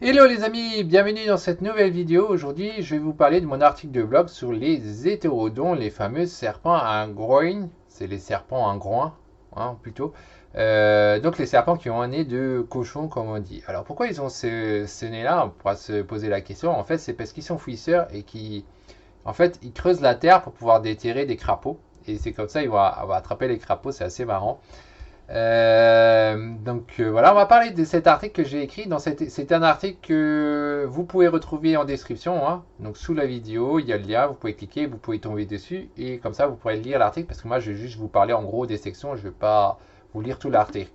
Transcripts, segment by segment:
Hello les amis, bienvenue dans cette nouvelle vidéo. Aujourd'hui, je vais vous parler de mon article de blog sur les hétérodons, les fameux serpents à un groin. C'est les serpents à un groin, hein, plutôt. Donc les serpents qui ont un nez de cochon, comme on dit. Alors pourquoi ils ont ce nez-là? On pourra se poser la question. En fait, c'est parce qu'ils sont fouisseurs et en fait, ils creusent la terre pour pouvoir déterrer des crapauds. Et c'est comme ça, ils vont attraper les crapauds. C'est assez marrant. Voilà, on va parler de cet article que j'ai écrit. C'est un article que vous pouvez retrouver en description, hein. Donc sous la vidéo, il y a le lien, vous pouvez cliquer, vous pouvez tomber dessus et comme ça vous pourrez lire l'article parce que moi je vais juste vous parler en gros des sections, je ne vais pas vous lire tout l'article.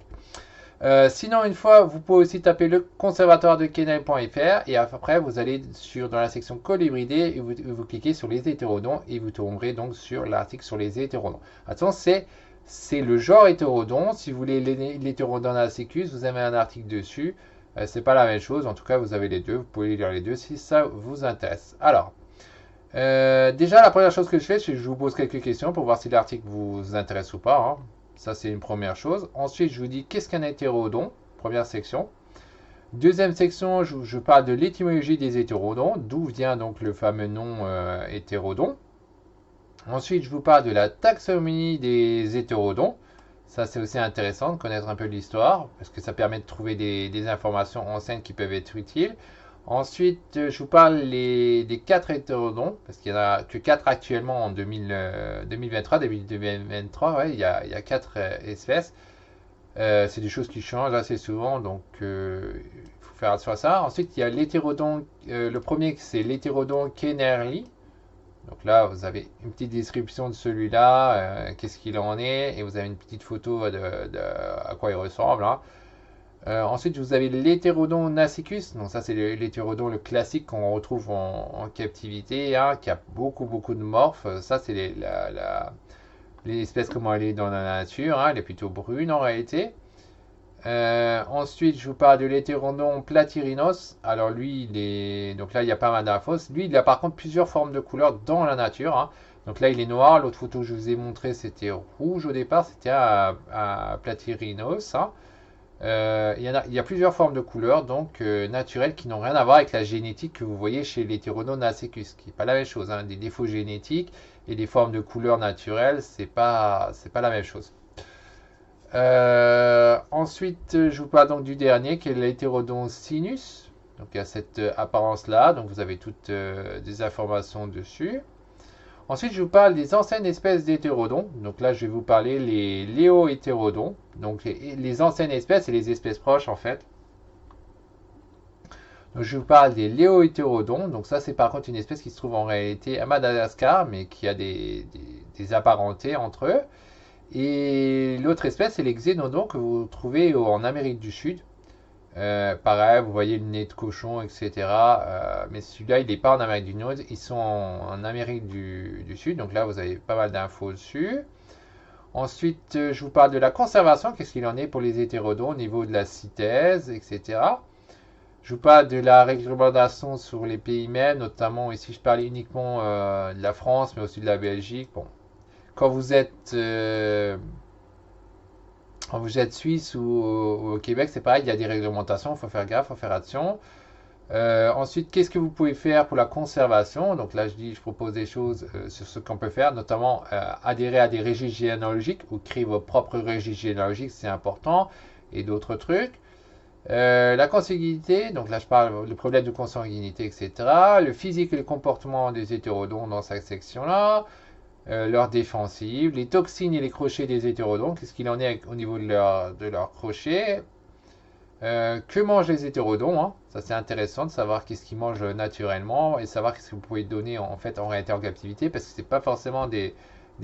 Sinon, une fois, vous pouvez aussi taper le conservatoire de Kenel.fr et après vous allez dans la section colibridés et vous cliquez sur les hétérodons et vous tomberez donc sur l'article sur les hétérodons. Attention, c'est le genre hétérodon. Si vous voulez l'hétérodon acicus, vous avez un article dessus. C'est pas la même chose. En tout cas, vous avez les deux. Vous pouvez lire les deux si ça vous intéresse. Alors, déjà, la première chose que je fais, c'est que je vous pose quelques questions pour voir si l'article vous intéresse ou pas, hein. Ça, c'est une première chose. Ensuite, je vous dis qu'est-ce qu'un hétérodon. Première section. Deuxième section, je parle de l'étymologie des hétérodons, d'où vient donc le fameux nom hétérodon. Ensuite, je vous parle de la taxonomie des hétérodons. Ça, c'est aussi intéressant de connaître un peu l'histoire, parce que ça permet de trouver des informations anciennes qui peuvent être utiles. Ensuite, je vous parle des 4 hétérodons, parce qu'il n'y en a que 4 actuellement en 2023, début 2023, ouais, il y a 4 espèces. C'est des choses qui changent assez souvent, donc il faut faire attention à ça. Ensuite, il y a l'hétérodon, le premier c'est l'hétérodon Kennerly. Donc là, vous avez une petite description de celui-là, qu'est-ce qu'il en est, et vous avez une petite photo à quoi il ressemble, hein. Ensuite, vous avez l'hétérodon nacicus. Donc ça, c'est l'hétérodon le classique qu'on retrouve en captivité, hein, qui a beaucoup de morphes. Ça, c'est l'espèce comment elle est dans la nature, hein. Elle est plutôt brune en réalité. Ensuite, je vous parle de l'hétérodon platyrrhinos. Alors lui, donc là, il y a pas mal d'infos. Lui, il a par contre plusieurs formes de couleurs dans la nature, hein. Donc là, il est noir. L'autre photo que je vous ai montré, c'était rouge au départ. C'était un platyrrhinos, hein. Il y a plusieurs formes de couleurs, donc naturelles, qui n'ont rien à voir avec la génétique que vous voyez chez l'hétérodon nacicus, qui n'est pas la même chose, hein. Des défauts génétiques et des formes de couleurs naturelles, c'est pas la même chose. Ensuite, je vous parle donc du dernier, qui est l'hétérodon sinus. Donc il y a cette apparence-là, donc vous avez toutes des informations dessus. Ensuite, je vous parle des anciennes espèces d'hétérodons. Donc là, je vais vous parler les léohétérodons. Donc les anciennes espèces et les espèces proches en fait. Donc je vous parle des léohétérodons. Donc ça, c'est par contre une espèce qui se trouve en réalité à Madagascar, mais qui a des apparentés entre eux. Et l'autre espèce, c'est les xénodons que vous trouvez en Amérique du Sud. Pareil, vous voyez le nez de cochon, etc. Mais celui-là, il n'est pas en Amérique du Nord, ils sont en Amérique du Sud. Donc là, vous avez pas mal d'infos dessus. Ensuite, je vous parle de la conservation, qu'est-ce qu'il en est pour les hétérodons au niveau de la CITES, etc. Je vous parle de la réglementation sur les pays même, notamment ici je parle uniquement de la France, mais aussi de la Belgique. Bon, quand vous êtes quand vous êtes suisse ou au Québec, c'est pareil, il y a des réglementations, il faut faire gaffe, il faut faire attention. Ensuite, qu'est-ce que vous pouvez faire pour la conservation? Donc là, je propose des choses sur ce qu'on peut faire, notamment adhérer à des registres généalogiques ou créer vos propres registres généalogiques, c'est important, et d'autres trucs. La consanguinité, donc là je parle du problème de consanguinité, etc. Le physique et le comportement des hétérodons dans cette section-là. Leur défensive, les toxines et les crochets des hétérodons, qu'est-ce qu'il en est au niveau de leur crochet. Que mangent les hétérodons, hein. Ça c'est intéressant de savoir qu'est-ce qu'ils mangent naturellement et savoir qu'est-ce que vous pouvez donner en fait en réalité en captivité parce que c'est pas forcément des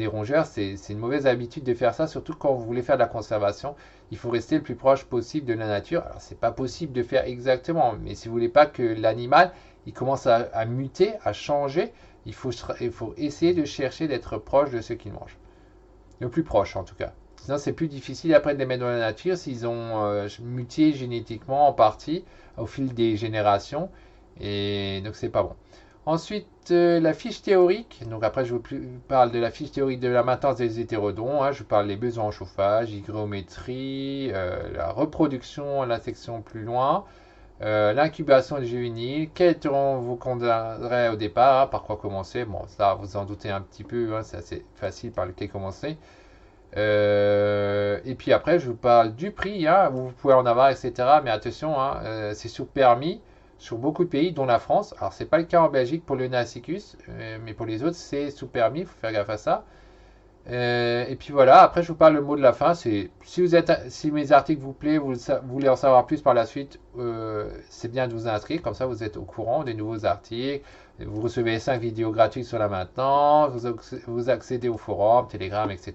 rongeurs, c'est une mauvaise habitude de faire ça, surtout quand vous voulez faire de la conservation. Il faut rester le plus proche possible de la nature. Alors c'est pas possible de faire exactement, mais si vous voulez pas que l'animal il commence à muter, à changer, il faut essayer de chercher d'être proche de ce qu'il mange. Le plus proche en tout cas. Sinon, c'est plus difficile après de les mettre dans la nature s'ils ont muté génétiquement en partie au fil des générations. Et donc, c'est pas bon. Ensuite, la fiche théorique. Donc, après, je vous parle de la fiche théorique de la maintenance des hétérodons, hein. Je vous parle des besoins en chauffage, hygrométrie, la reproduction, la section plus loin. L'incubation du juvénile, quels terrains vous conviendrait au départ, hein, par quoi commencer. Bon, ça, vous en doutez un petit peu, hein, c'est assez facile par lequel commencer. Et puis après, je vous parle du prix, hein, vous pouvez en avoir, etc. Mais attention, hein, c'est sous permis sur beaucoup de pays, dont la France. Alors, c'est pas le cas en Belgique pour le Nacicus, mais pour les autres, c'est sous permis, il faut faire gaffe à ça. Et puis voilà, après je vous parle le mot de la fin, c'est si mes articles vous plaisent, vous voulez en savoir plus par la suite, c'est bien de vous inscrire, comme ça vous êtes au courant des nouveaux articles, vous recevez 5 vidéos gratuites sur la maintenance, vous accédez au forum, Telegram, etc.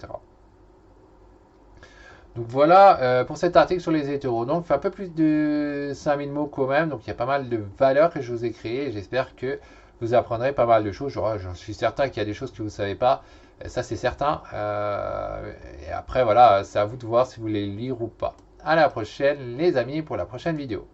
Donc voilà pour cet article sur les hétéros. Donc, il fait un peu plus de 5000 mots quand même. Donc, il y a pas mal de valeurs que je vous ai créées. Et j'espère que vous apprendrez pas mal de choses. J'en suis certain qu'il y a des choses que vous ne savez pas. Ça, c'est certain. Et après, voilà, c'est à vous de voir si vous voulez lire ou pas. À la prochaine, les amis, pour la prochaine vidéo.